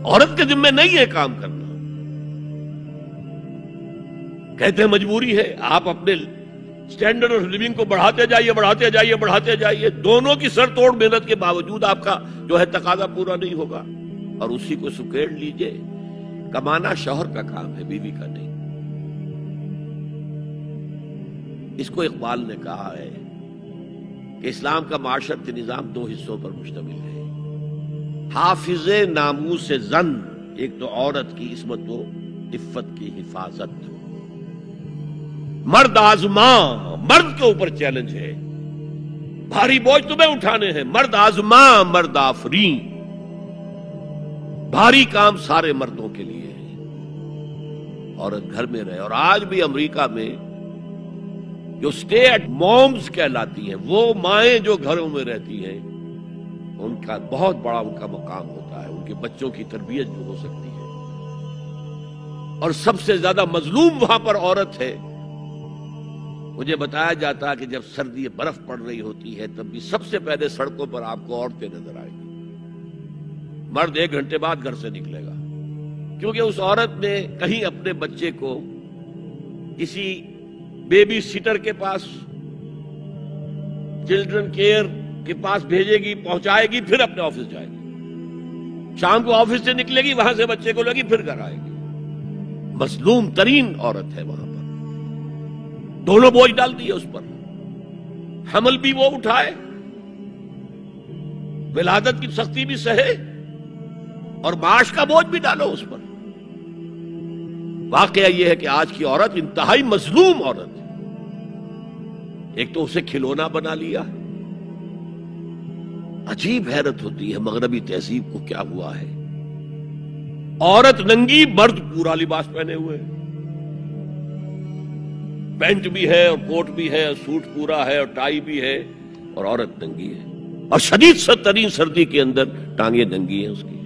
عورت کے ذمہ نہیں ہے کام کرنا. کہتے ہیں مجبوری ہے. آپ اپنے سٹینڈرڈ آف لیونگ کو بڑھاتے جائیے. دونوں کی سر توڑ محنت کے باوجود آپ کا جو ہے تقاضا پورا نہیں ہوگا. اور اسی کو سکیڑ لیجئے. کمانا شوہر کا کام ہے، بیوی کا نہیں. اس کو اقبال نے کہا ہے کہ اسلام کا معاشرتی نظام دو حصوں پر مشتمل ہے. حافظ ناموس زن، ایک تو عورت کی عصمت و عفت کی حفاظت. مرد آزماں، مرد کے اوپر چیلنج ہے. بھاری بوجھ تمہیں اٹھانے ہیں. مرد آزماں مرد آفرین. بھاری کام سارے مردوں کے لیے ہے. عورت گھر میں رہے. اور آج بھی امریکہ میں جو سٹے ایٹ مومز کہلاتی ہیں، وہ مائیں جو گھروں میں رہتی ہیں، ان کا بہت بڑا ان کا مقام ہوتا ہے. ان کے بچوں کی تربیت جو ہو سکتی ہے. اور سب سے زیادہ مظلوم وہاں پر عورت ہے. مجھے بتایا جاتا ہے کہ جب سردی برف پڑ رہی ہوتی ہے تب بھی سب سے پہلے سڑکوں پر آپ کو عورتیں نظر آئیں گی. مرد 1 گھنٹے بعد گھر سے نکلے گا، کیونکہ اس عورت نے کہیں اپنے بچے کو کسی بیبی سیٹر کے پاس، چلڈرن کیئر کے پاس بھیجے گی، پہنچائے گی، پھر اپنے آفس جائے گی. شام کو آفس سے نکلے گی، وہاں سے بچے کو لگی، پھر گھر آئے گی. مظلوم ترین عورت ہے وہاں پر. دونوں بوجھ ڈال دیے اس پر. حمل بھی وہ اٹھائے، ولادت کی سختی بھی سہے، اور معاش کا بوجھ بھی ڈالو اس پر. واقعہ یہ ہے کہ آج کی عورت انتہائی مظلوم عورت ہے. ایک تو اسے کھلونا بنا لیا. عجیب حیرت ہوتی ہے مغربی تہذیب کو کیا ہوا ہے. عورت ننگی، مرد پورا لباس پہنے ہوئے. پینٹ بھی ہے اور کوٹ بھی ہے اور سوٹ پورا ہے اور ٹائی بھی ہے، اور عورت ننگی ہے. اور شدید ترین سردی کے اندر ٹانگیں ننگی ہیں اس کی.